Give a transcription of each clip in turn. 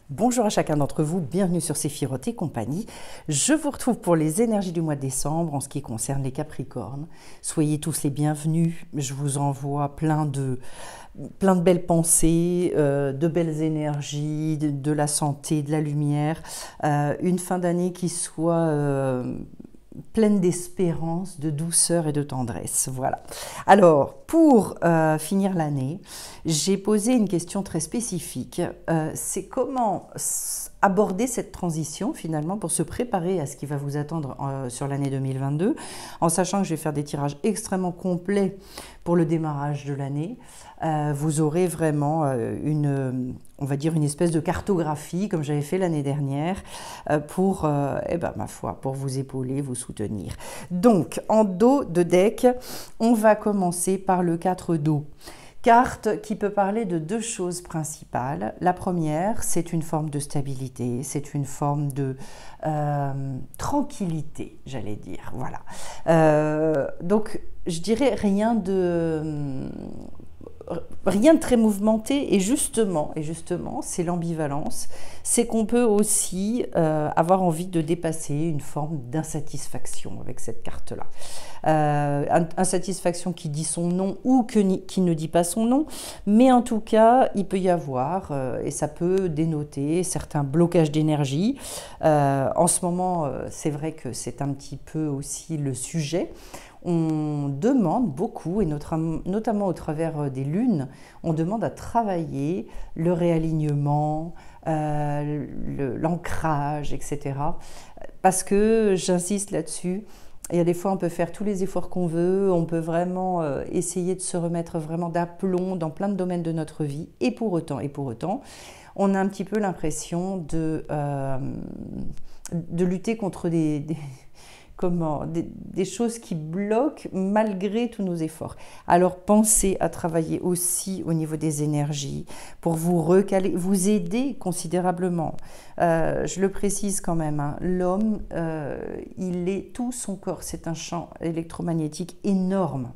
Bonjour à chacun d'entre vous, bienvenue sur Séphiroth et compagnie. Je vous retrouve pour les énergies du mois de décembre en ce qui concerne les Capricornes. Soyez tous les bienvenus, je vous envoie plein de belles pensées, de belles énergies, de la santé, de la lumière. Une fin d'année qui soit pleine d'espérance, de douceur et de tendresse. Voilà. Alors, pour finir l'année, j'ai posé une question très spécifique. C'est comment aborder cette transition finalement pour se préparer à ce qui va vous attendre sur l'année 2022, en sachant que je vais faire des tirages extrêmement complets pour le démarrage de l'année. Vous aurez vraiment on va dire une espèce de cartographie comme j'avais fait l'année dernière pour, ma foi, pour vous épauler, vous soutenir. Donc, en dos de deck, on va commencer par le 4 d'eau. Carte qui peut parler de deux choses principales. La première, c'est une forme de stabilité, c'est une forme de tranquillité, j'allais dire. Voilà. Donc, je dirais rien de très mouvementé, et justement c'est l'ambivalence, c'est qu'on peut aussi avoir envie de dépasser une forme d'insatisfaction avec cette carte-là. Insatisfaction qui dit son nom ou qui ne dit pas son nom, mais en tout cas, il peut y avoir, et ça peut dénoter certains blocages d'énergie. En ce moment, c'est vrai que c'est un petit peu aussi le sujet. On demande beaucoup, et notamment au travers des lunes, on demande à travailler le réalignement, l'ancrage, etc. Parce que, j'insiste là-dessus, il y a des fois on peut faire tous les efforts qu'on veut, on peut vraiment essayer de se remettre vraiment d'aplomb dans plein de domaines de notre vie, et pour autant, on a un petit peu l'impression de lutter contre des choses qui bloquent malgré tous nos efforts. Alors pensez à travailler aussi au niveau des énergies pour vous recaler, vous aider considérablement. Je le précise quand même, hein, l'homme, tout son corps, c'est un champ électromagnétique énorme.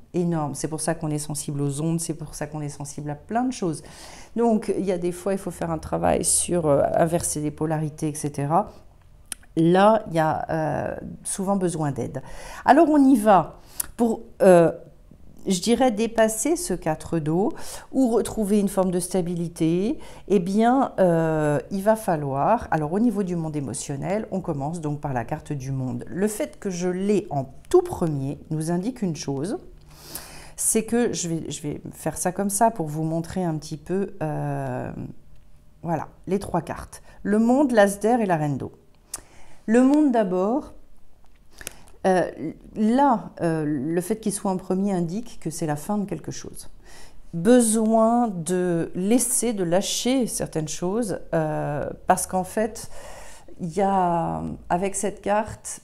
C'est pour ça qu'on est sensible aux ondes, c'est pour ça qu'on est sensible à plein de choses. Donc il y a des fois, il faut faire un travail sur inverser les polarités, etc. Là, il y a souvent besoin d'aide. Alors, on y va pour, je dirais, dépasser ce 4 d'eau ou retrouver une forme de stabilité. Eh bien, il va falloir, alors au niveau du monde émotionnel, on commence donc par la carte du monde. Le fait que je l'ai en tout premier nous indique une chose, c'est que je vais faire ça comme ça pour vous montrer un petit peu, voilà, les trois cartes. Le monde, l'as d'air et la reine d'eau. Le monde d'abord, le fait qu'il soit en premier indique que c'est la fin de quelque chose. Besoin de laisser, de lâcher certaines choses, parce qu'en fait, il y a avec cette carte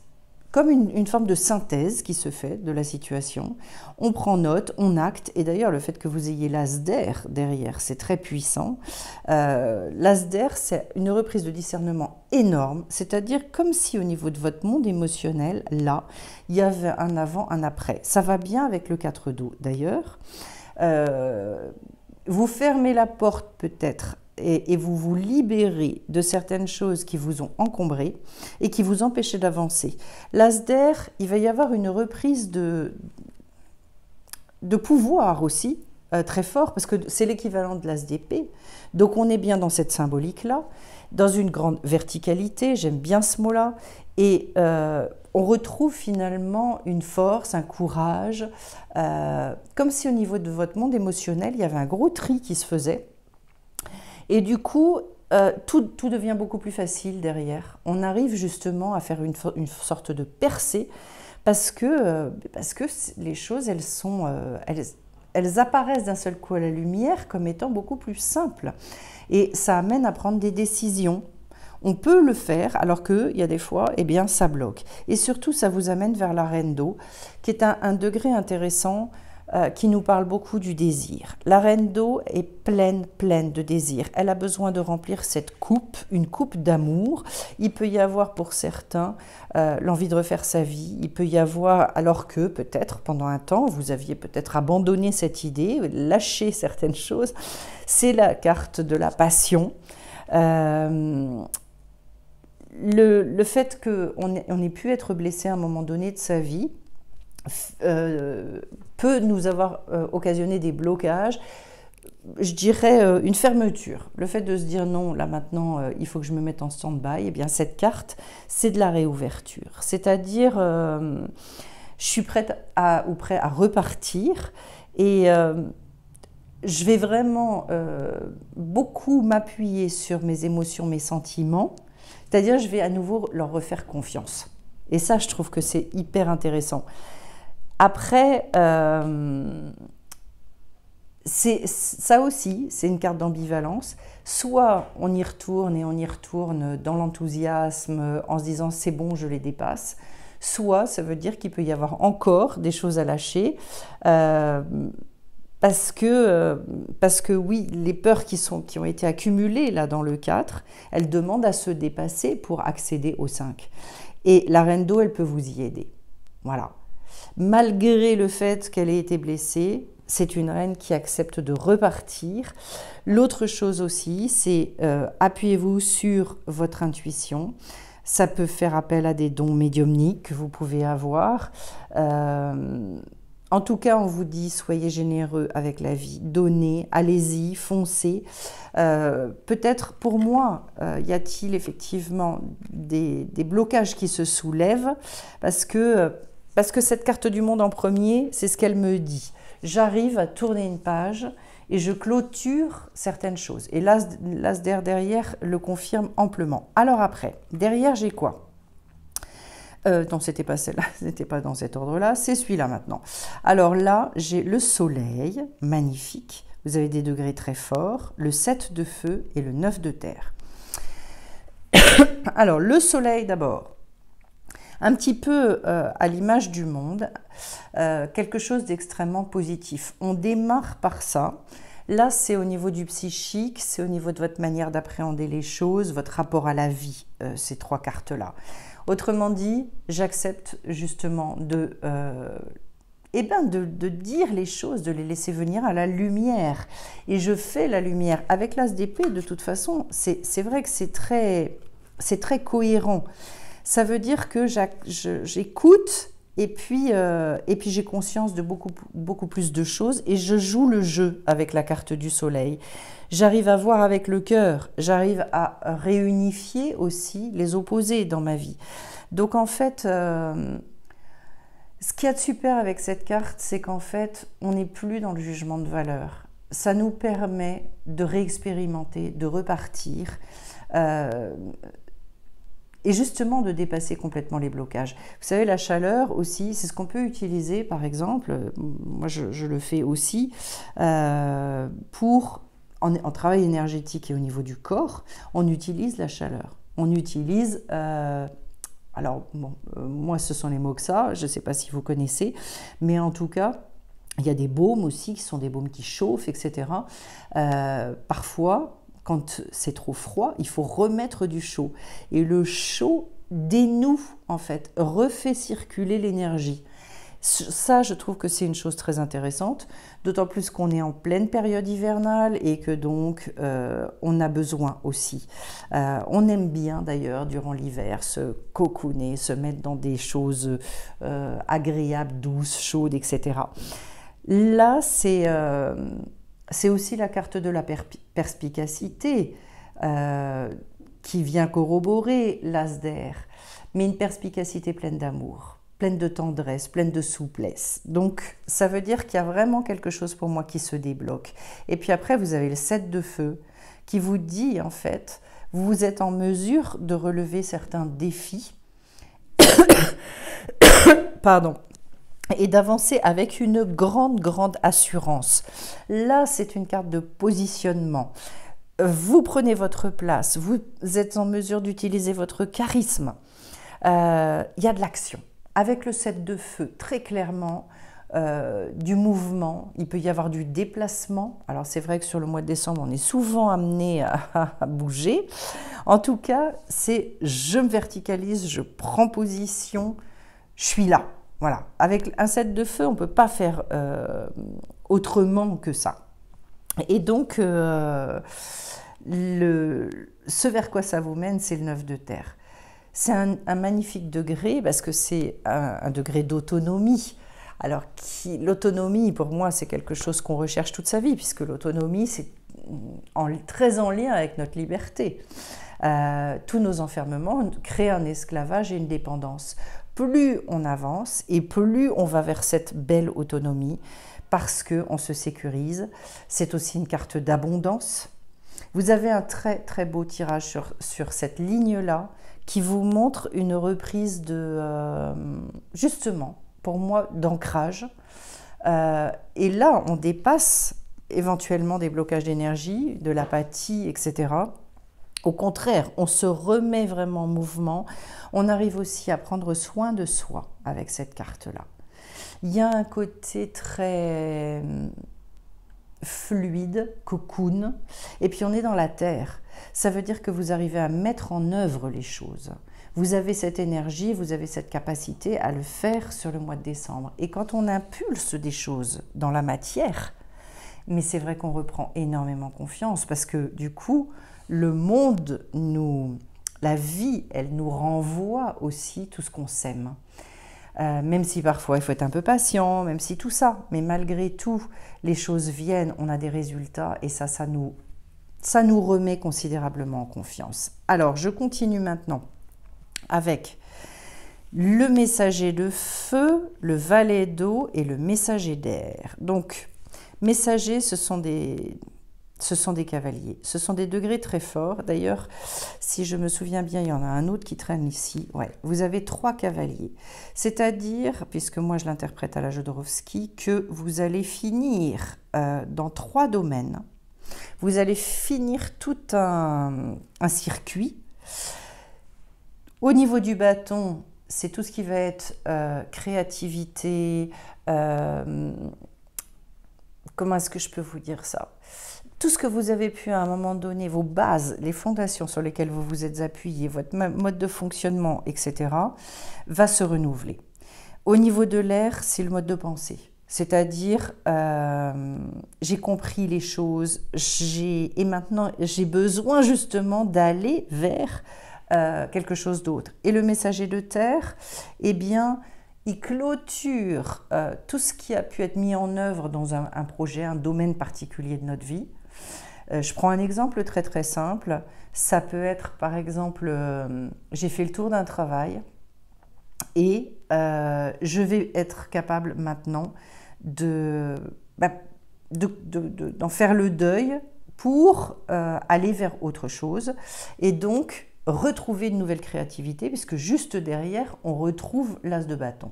comme une forme de synthèse qui se fait de la situation. On prend note, on acte, et d'ailleurs le fait que vous ayez l'as d'air derrière, c'est très puissant. L'as d'air, c'est une reprise de discernement énorme, c'est-à-dire comme si au niveau de votre monde émotionnel, là, il y avait un avant, un après. Ça va bien avec le 4 d'eau d'ailleurs. Vous fermez la porte peut-être et vous vous libérez de certaines choses qui vous ont encombré et qui vous empêchaient d'avancer. L'as d'air, il va y avoir une reprise de pouvoir aussi, très fort, parce que c'est l'équivalent de l'as d'épée. Donc on est bien dans cette symbolique-là, dans une grande verticalité, j'aime bien ce mot-là, et on retrouve finalement une force, un courage, comme si au niveau de votre monde émotionnel, il y avait un gros tri qui se faisait. Et du coup, tout devient beaucoup plus facile derrière. On arrive justement à faire une sorte de percée parce que les choses, elles apparaissent d'un seul coup à la lumière comme étant beaucoup plus simples. Et ça amène à prendre des décisions. On peut le faire alors qu'il y a des fois, eh bien, ça bloque. Et surtout, ça vous amène vers la reine d'eau, qui est un degré intéressant, qui nous parle beaucoup du désir. La reine d'eau est pleine de désir. Elle a besoin de remplir cette coupe, une coupe d'amour. Il peut y avoir pour certains l'envie de refaire sa vie. Il peut y avoir, alors que peut-être pendant un temps, vous aviez peut-être abandonné cette idée, lâché certaines choses. C'est la carte de la passion. Le fait qu'on ait pu être blessé à un moment donné de sa vie peut nous avoir occasionné des blocages, je dirais une fermeture. Le fait de se dire non, là maintenant, il faut que je me mette en stand-by, eh bien cette carte, c'est de la réouverture. C'est-à-dire, je suis prête ou prêt à repartir et je vais vraiment beaucoup m'appuyer sur mes émotions, mes sentiments. C'est-à-dire, je vais à nouveau leur refaire confiance. Et ça, je trouve que c'est hyper intéressant. Après, ça aussi, c'est une carte d'ambivalence. Soit on y retourne et on y retourne dans l'enthousiasme en se disant c'est bon, je les dépasse. Soit ça veut dire qu'il peut y avoir encore des choses à lâcher. Parce que oui, les peurs qui ont été accumulées là dans le 4, elles demandent à se dépasser pour accéder au 5. Et la reine d'eau, elle peut vous y aider. Voilà. Malgré le fait qu'elle ait été blessée, c'est une reine qui accepte de repartir. L'autre chose aussi, c'est appuyez-vous sur votre intuition. Ça peut faire appel à des dons médiumniques que vous pouvez avoir. En tout cas, on vous dit, soyez généreux avec la vie, donnez, allez-y, foncez. Peut-être pour moi, y a-t-il effectivement des blocages qui se soulèvent parce que cette carte du monde en premier, c'est ce qu'elle me dit. J'arrive à tourner une page et je clôture certaines choses. Et l'as derrière le confirme amplement. Alors après, derrière, j'ai quoi ? Non, c'était pas celle-là, c'était pas dans cet ordre-là, c'est celui-là maintenant. Alors là, j'ai le soleil, magnifique, vous avez des degrés très forts, le 7 de feu et le 9 de terre. Alors, le soleil d'abord, un petit peu à l'image du monde, quelque chose d'extrêmement positif. On démarre par ça. Là, c'est au niveau du psychique, c'est au niveau de votre manière d'appréhender les choses, votre rapport à la vie, ces trois cartes-là. Autrement dit, j'accepte justement de dire les choses, de les laisser venir à la lumière. Et je fais la lumière. Avec l'as d'épée, de toute façon, c'est vrai que c'est très cohérent. Ça veut dire que j'écoute et puis j'ai conscience de beaucoup plus de choses et je joue le jeu avec la carte du soleil. J'arrive à voir avec le cœur, j'arrive à réunifier aussi les opposés dans ma vie. Donc en fait, ce qu'il y a de super avec cette carte, c'est qu'en fait, on n'est plus dans le jugement de valeur. Ça nous permet de réexpérimenter, de repartir et justement de dépasser complètement les blocages. Vous savez, la chaleur aussi, c'est ce qu'on peut utiliser, par exemple, moi je le fais aussi, en travail énergétique et au niveau du corps, on utilise la chaleur. On utilise, moi ce sont les Moxa, je ne sais pas si vous connaissez, mais en tout cas, il y a des baumes aussi qui sont des baumes qui chauffent, etc. Parfois, quand c'est trop froid, il faut remettre du chaud. Et le chaud dénoue, en fait, refait circuler l'énergie. Ça, je trouve que c'est une chose très intéressante, d'autant plus qu'on est en pleine période hivernale et que donc on a besoin aussi. On aime bien d'ailleurs durant l'hiver se cocooner, se mettre dans des choses agréables, douces, chaudes, etc. Là, c'est aussi la carte de la perspicacité qui vient corroborer l'as d'air, mais une perspicacité pleine d'amour, pleine de tendresse, pleine de souplesse. Donc, ça veut dire qu'il y a vraiment quelque chose pour moi qui se débloque. Et puis après, vous avez le 7 de feu qui vous dit, en fait, vous êtes en mesure de relever certains défis. Pardon. Et d'avancer avec une grande assurance. Là, c'est une carte de positionnement. Vous prenez votre place, vous êtes en mesure d'utiliser votre charisme. Il y a de l'action. Avec le 7 de feu, très clairement, du mouvement, il peut y avoir du déplacement. Alors c'est vrai que sur le mois de décembre, on est souvent amené à bouger. En tout cas, c'est je me verticalise, je prends position, je suis là. Voilà, avec un 7 de feu, on ne peut pas faire ce vers quoi ça vous mène, c'est le 9 de terre. C'est un magnifique degré parce que c'est un degré d'autonomie. Alors, l'autonomie, pour moi, c'est quelque chose qu'on recherche toute sa vie, puisque l'autonomie, c'est très en lien avec notre liberté. Tous nos enfermements créent un esclavage et une dépendance. Plus on avance et plus on va vers cette belle autonomie, parce qu'on se sécurise. C'est aussi une carte d'abondance. Vous avez un très très beau tirage sur cette ligne-là qui vous montre une reprise de, justement, pour moi, d'ancrage. Et là, on dépasse éventuellement des blocages d'énergie, de l'apathie, etc. Au contraire, on se remet vraiment en mouvement. On arrive aussi à prendre soin de soi avec cette carte-là. Il y a un côté très fluide, cocoon, et puis on est dans la terre. Ça veut dire que vous arrivez à mettre en œuvre les choses. Vous avez cette énergie, vous avez cette capacité à le faire sur le mois de décembre. Et quand on impulse des choses dans la matière, mais c'est vrai qu'on reprend énormément confiance parce que du coup, le monde, la vie, elle nous renvoie aussi tout ce qu'on sème. Même si parfois il faut être un peu patient, même si tout ça, mais malgré tout, les choses viennent, on a des résultats et ça nous remet considérablement en confiance. Alors, je continue maintenant avec le messager de feu, le valet d'eau et le messager d'air. Donc, messagers, ce sont des cavaliers. Ce sont des degrés très forts. D'ailleurs, si je me souviens bien, il y en a un autre qui traîne ici. Ouais, vous avez 3 cavaliers. C'est-à-dire, puisque moi je l'interprète à la Jodorowsky, que vous allez finir dans 3 domaines. Vous allez finir tout un circuit. Au niveau du bâton, c'est tout ce qui va être créativité. Comment est-ce que je peux vous dire ça ? Tout ce que vous avez pu à un moment donné, vos bases, les fondations sur lesquelles vous vous êtes appuyé, votre mode de fonctionnement, etc., va se renouveler. Au niveau de l'air, c'est le mode de pensée. C'est-à-dire, j'ai compris les choses, et maintenant j'ai besoin justement d'aller vers quelque chose d'autre. Et le messager de terre, eh bien, il clôture tout ce qui a pu être mis en œuvre dans un projet, un domaine particulier de notre vie. Je prends un exemple très très simple. Ça peut être par exemple, j'ai fait le tour d'un travail et je vais être capable maintenant d'en faire le deuil pour aller vers autre chose et donc retrouver une nouvelle créativité puisque juste derrière on retrouve l'as de bâton.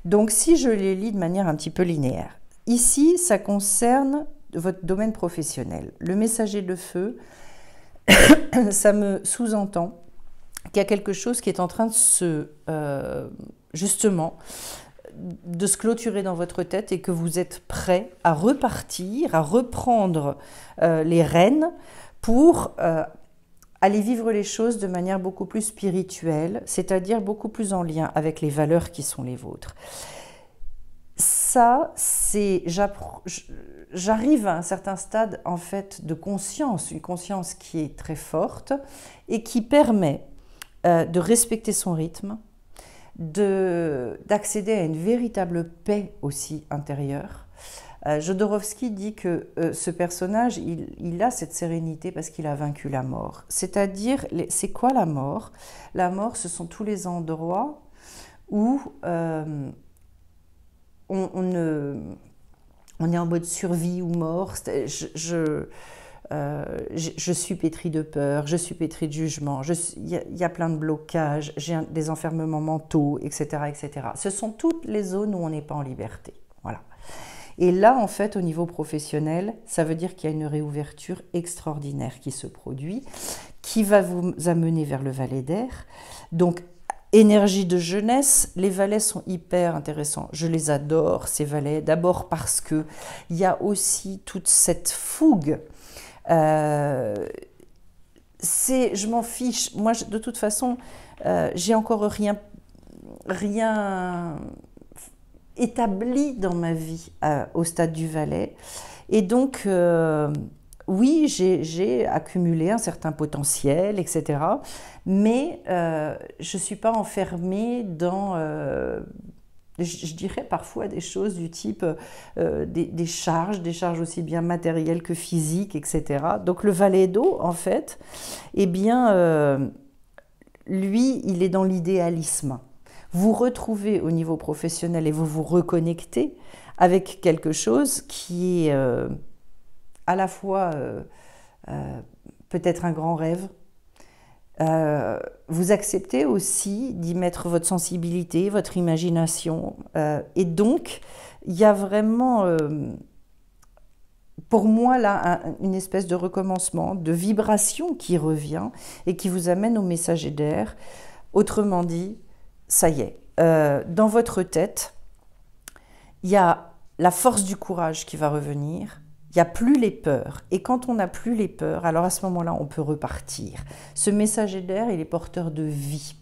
Donc si je les lis de manière un petit peu linéaire, ici ça concerne votre domaine professionnel. Le messager de feu, ça me sous-entend qu'il y a quelque chose qui est en train de justement, de se clôturer dans votre tête et que vous êtes prêt à repartir, à reprendre les rênes pour aller vivre les choses de manière beaucoup plus spirituelle, c'est-à-dire beaucoup plus en lien avec les valeurs qui sont les vôtres. Ça, j'arrive à un certain stade en fait de conscience, une conscience qui est très forte et qui permet de respecter son rythme, d'accéder à une véritable paix aussi intérieure. Jodorowsky dit que ce personnage, il a cette sérénité parce qu'il a vaincu la mort. C'est-à-dire, c'est quoi la mort? La mort, ce sont tous les endroits où on est en mode survie ou mort. Je suis pétrie de peur, je suis pétrie de jugement, il y a plein de blocages, j'ai des enfermements mentaux, etc., etc. Ce sont toutes les zones où on n'est pas en liberté. Voilà. Et là, en fait, au niveau professionnel, ça veut dire qu'il y a une réouverture extraordinaire qui se produit, qui va vous amener vers le valet d'air. Donc, énergie de jeunesse, les valets sont hyper intéressants. Je les adore, ces valets, d'abord parce qu'il y a aussi toute cette fougue. Je m'en fiche. Moi, de toute façon, j'ai encore rien établi dans ma vie au stade du valet. Et donc, oui, j'ai accumulé un certain potentiel, etc. Mais je ne suis pas enfermée dans, je dirais parfois des choses du type des charges aussi bien matérielles que physiques, etc. Donc le valet d'eau, en fait, eh bien, lui, il est dans l'idéalisme. Vous retrouvez au niveau professionnel et vous vous reconnectez avec quelque chose qui est à la fois peut-être un grand rêve. Vous acceptez aussi d'y mettre votre sensibilité, votre imagination. Et donc, il y a vraiment, pour moi, là, une espèce de recommencement, de vibration qui revient et qui vous amène au messager d'air. Autrement dit, ça y est, dans votre tête, il y a la force du courage qui va revenir. Il n'y a plus les peurs. Et quand on n'a plus les peurs, alors à ce moment-là, on peut repartir. Ce messager d'air, il est porteur de vie.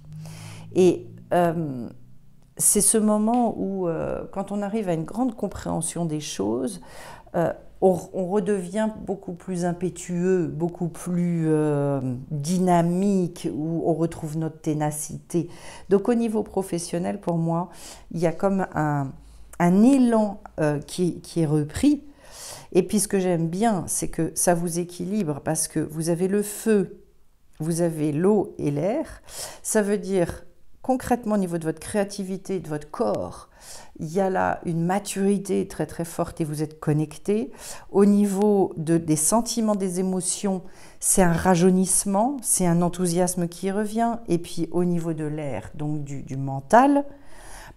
Et c'est ce moment où, quand on arrive à une grande compréhension des choses, on redevient beaucoup plus impétueux, beaucoup plus dynamique, où on retrouve notre ténacité. Donc au niveau professionnel, pour moi, il y a comme un élan qui est repris. Et puis ce que j'aime bien, c'est que ça vous équilibre parce que vous avez le feu, vous avez l'eau et l'air. Ça veut dire concrètement au niveau de votre créativité, de votre corps, il y a là une maturité très très forte et vous êtes connecté. Au niveau des sentiments, des émotions, c'est un rajeunissement, c'est un enthousiasme qui revient. Et puis au niveau de l'air, donc du mental,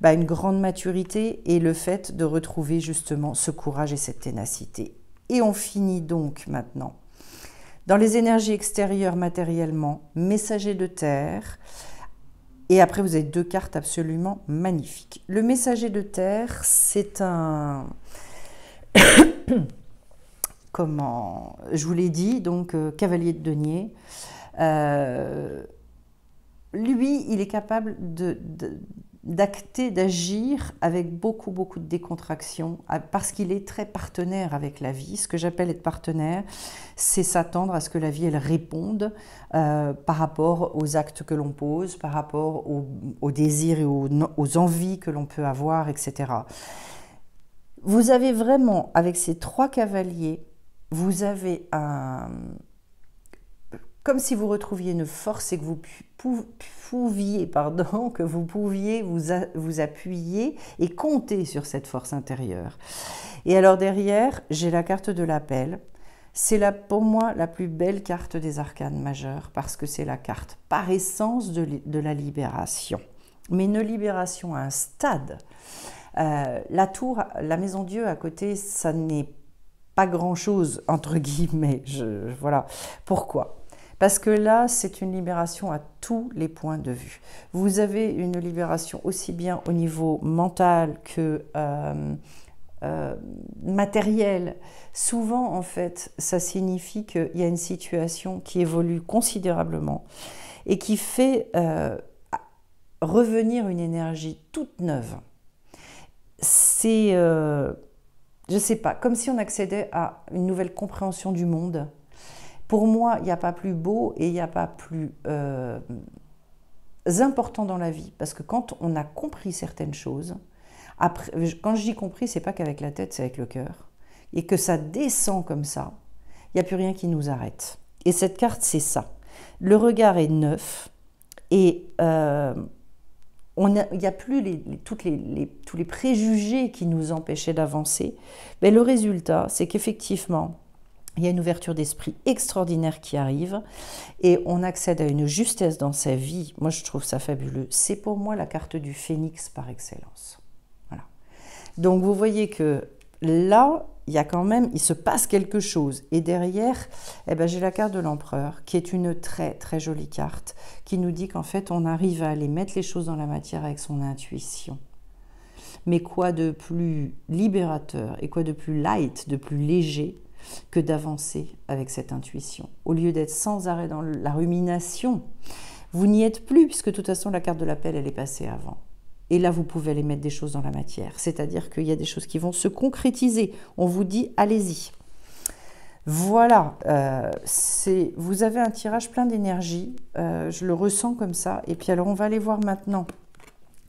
une grande maturité et le fait de retrouver justement ce courage et cette ténacité. Et on finit donc maintenant dans les énergies extérieures matériellement, messager de terre. Et après, vous avez deux cartes absolument magnifiques. Le messager de terre, c'est un... Comment... Je vous l'ai dit, donc cavalier de denier. Lui, il est capable d'acter, d'agir avec beaucoup de décontraction parce qu'il est très partenaire avec la vie. Ce que j'appelle être partenaire, c'est s'attendre à ce que la vie, elle réponde par rapport aux actes que l'on pose, par rapport aux désirs et aux envies que l'on peut avoir, etc. Vous avez vraiment, avec ces trois cavaliers, vous avez comme si vous retrouviez une force et que vous pouviez vous appuyer et compter sur cette force intérieure. Et alors derrière, j'ai la carte de l'appel. C'est pour moi la plus belle carte des arcanes majeures parce que c'est la carte par essence de la libération. Mais une libération à un stade. La tour, la maison Dieu à côté, ça n'est pas grand-chose, entre guillemets. Voilà. Pourquoi ? Parce que là, c'est une libération à tous les points de vue. Vous avez une libération aussi bien au niveau mental que matériel. Souvent, en fait, ça signifie qu'il y a une situation qui évolue considérablement et qui fait revenir une énergie toute neuve. C'est, je ne sais pas, comme si on accédait à une nouvelle compréhension du monde. Pour moi, il n'y a pas plus beau et il n'y a pas plus important dans la vie. Parce que quand on a compris certaines choses, après, quand je dis compris, ce n'est pas qu'avec la tête, c'est avec le cœur. Et que ça descend comme ça, il n'y a plus rien qui nous arrête. Et cette carte, c'est ça. Le regard est neuf et il n'y a plus tous les préjugés qui nous empêchaient d'avancer. Mais le résultat, c'est qu'effectivement, il y a une ouverture d'esprit extraordinaire qui arrive et on accède à une justesse dans sa vie. Moi, je trouve ça fabuleux. C'est pour moi la carte du phénix par excellence. Voilà. Donc, vous voyez que là, il se passe quelque chose. Et derrière, j'ai la carte de l'empereur qui est une très, très jolie carte qui nous dit qu'en fait, on arrive à aller mettre les choses dans la matière avec son intuition. Mais quoi de plus libérateur et quoi de plus light, de plus léger que d'avancer avec cette intuition. Au lieu d'être sans arrêt dans la rumination, vous n'y êtes plus, puisque de toute façon, la carte de l'appel, elle est passée avant. Et là, vous pouvez aller mettre des choses dans la matière. C'est-à-dire qu'il y a des choses qui vont se concrétiser. On vous dit, allez-y. Voilà, vous avez un tirage plein d'énergie, je le ressens comme ça. Et puis alors, on va aller voir maintenant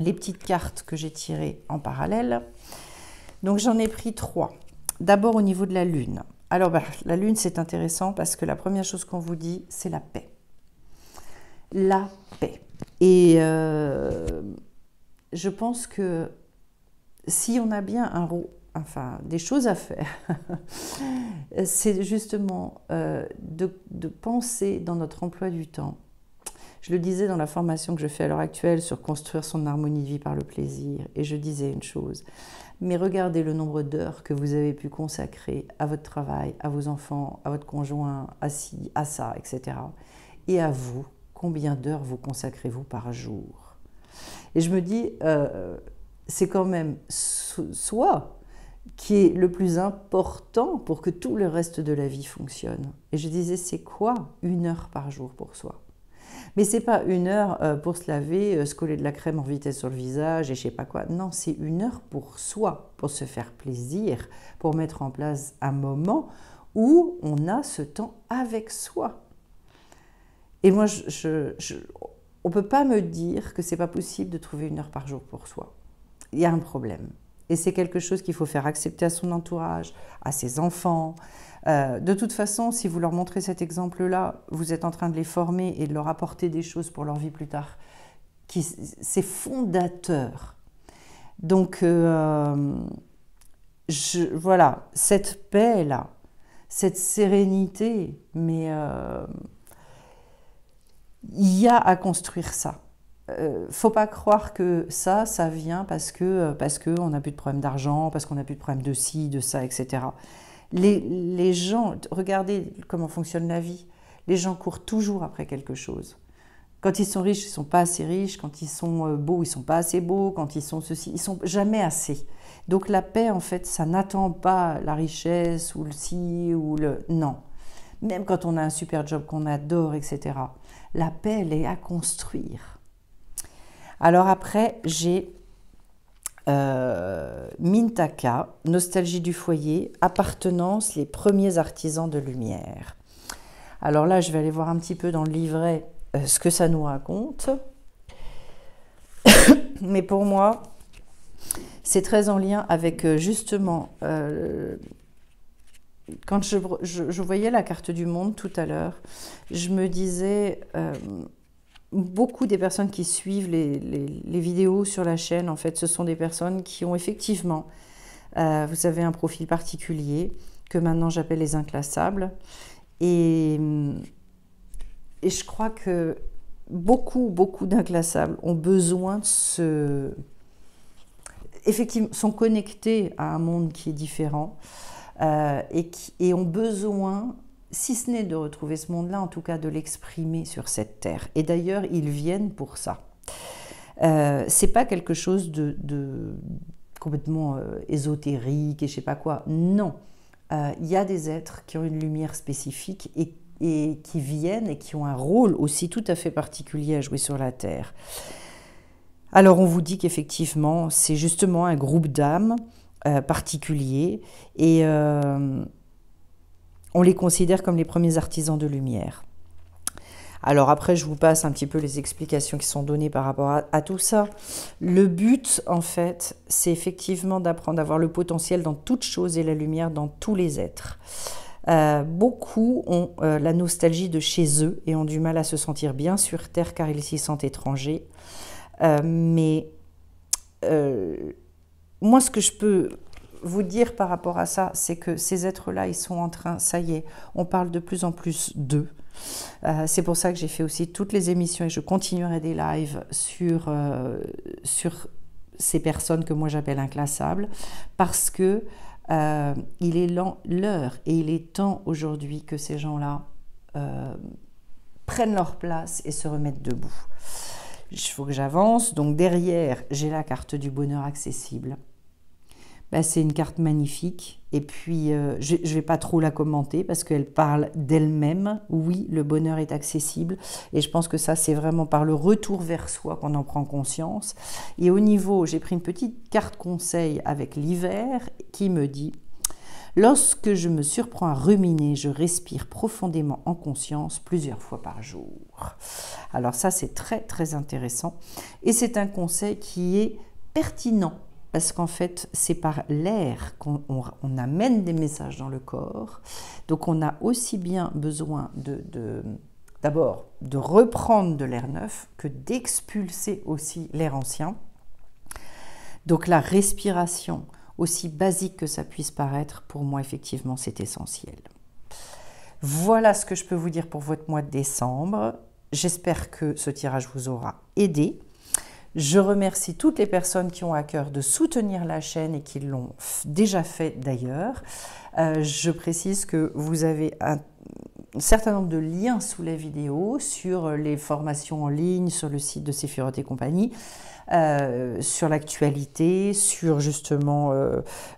les petites cartes que j'ai tirées en parallèle. Donc, j'en ai pris 3. D'abord, au niveau de la Lune. Alors, la Lune, c'est intéressant parce que la première chose qu'on vous dit, c'est la paix. La paix. Et je pense que si on a bien des choses à faire, c'est justement de penser dans notre emploi du temps. Je le disais dans la formation que je fais à l'heure actuelle sur construire son harmonie de vie par le plaisir, et je disais une chose, mais regardez le nombre d'heures que vous avez pu consacrer à votre travail, à vos enfants, à votre conjoint, à ci, à ça, etc. Et à vous, combien d'heures vous consacrez-vous par jour? Et je me dis, c'est quand même soi qui est le plus important pour que tout le reste de la vie fonctionne. Et je disais, c'est quoi 1 heure par jour pour soi? Mais c'est pas 1 heure pour se laver, se coller de la crème en vitesse sur le visage et je sais pas quoi. Non, c'est 1 heure pour soi, pour se faire plaisir, pour mettre en place un moment où on a ce temps avec soi. Et moi, on ne peut pas me dire que c'est pas possible de trouver 1 heure par jour pour soi. Il y a un problème. Et c'est quelque chose qu'il faut faire accepter à son entourage, à ses enfants. De toute façon, si vous leur montrez cet exemple-là, vous êtes en train de les former et de leur apporter des choses pour leur vie plus tard. C'est fondateur. Donc, voilà, cette paix-là, cette sérénité, mais il y a à construire ça. Faut pas croire que ça vient parce qu'on n'a plus de problème d'argent, parce qu'on n'a plus de problème de ci, de ça, etc. Les gens, regardez comment fonctionne la vie. Les gens courent toujours après quelque chose. Quand ils sont riches, ils ne sont pas assez riches. Quand ils sont beaux, ils ne sont pas assez beaux. Quand ils sont ceci, ils ne sont jamais assez. Donc la paix, en fait, ça n'attend pas la richesse ou le ci ou le... Non. Même quand on a un super job qu'on adore, etc. La paix, elle est à construire. Alors après, j'ai Mintaka, nostalgie du foyer, appartenance, les premiers artisans de lumière. Alors là, je vais aller voir un petit peu dans le livret ce que ça nous raconte. Mais pour moi, c'est très en lien avec justement, quand je voyais la carte du monde tout à l'heure, je me disais... beaucoup des personnes qui suivent les vidéos sur la chaîne, en fait, ce sont des personnes qui ont effectivement, vous avez un profil particulier, que maintenant j'appelle les inclassables. Et je crois que beaucoup d'inclassables ont besoin de effectivement, sont connectés à un monde qui est différent et ont besoin... si ce n'est de retrouver ce monde-là, en tout cas de l'exprimer sur cette terre. Et d'ailleurs, ils viennent pour ça. C'est pas quelque chose de complètement ésotérique et je sais pas quoi. Non, il y a des êtres qui ont une lumière spécifique et qui viennent et qui ont un rôle aussi tout à fait particulier à jouer sur la terre. Alors, on vous dit qu'effectivement, c'est justement un groupe d'âmes particulier et... on les considère comme les premiers artisans de lumière. Alors après, je vous passe un petit peu les explications qui sont données par rapport à tout ça. Le but, en fait, c'est effectivement d'apprendre à voir le potentiel dans toute chose et la lumière dans tous les êtres. Beaucoup ont la nostalgie de chez eux et ont du mal à se sentir bien sur Terre car ils s'y sentent étrangers. Mais moi, ce que je peux... vous dire par rapport à ça, c'est que ces êtres-là, ils sont en train, ça y est, on parle de plus en plus d'eux. C'est pour ça que j'ai fait aussi toutes les émissions et je continuerai des lives sur ces personnes que moi j'appelle inclassables, parce que il est l'heure et il est temps aujourd'hui que ces gens-là prennent leur place et se remettent debout. Il faut que j'avance. Donc derrière, j'ai la carte du bonheur accessible. Ben, c'est une carte magnifique et puis je ne vais pas trop la commenter parce qu'elle parle d'elle-même. Oui, le bonheur est accessible et je pense que ça, c'est vraiment par le retour vers soi qu'on en prend conscience. Et au niveau, j'ai pris une petite carte conseil avec l'hiver qui me dit Lorsque je me surprends à ruminer, je respire profondément en conscience plusieurs fois par jour. Alors ça, c'est très très intéressant et c'est un conseil qui est pertinent parce qu'en fait, c'est par l'air qu'on amène des messages dans le corps. Donc on a aussi bien besoin d'abord de reprendre de l'air neuf que d'expulser aussi l'air ancien. Donc la respiration, aussi basique que ça puisse paraître, pour moi effectivement c'est essentiel. Voilà ce que je peux vous dire pour votre mois de décembre. J'espère que ce tirage vous aura aidé. Je remercie toutes les personnes qui ont à cœur de soutenir la chaîne et qui l'ont déjà fait d'ailleurs. Je précise que vous avez un certain nombre de liens sous les vidéos sur les formations en ligne, sur le site de Sephiroth et compagnie, sur l'actualité, sur justement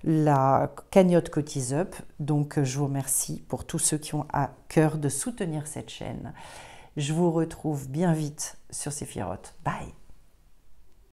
la cagnotte Cotise Up. Donc je vous remercie pour tous ceux qui ont à cœur de soutenir cette chaîne. Je vous retrouve bien vite sur Sephiroth. Bye!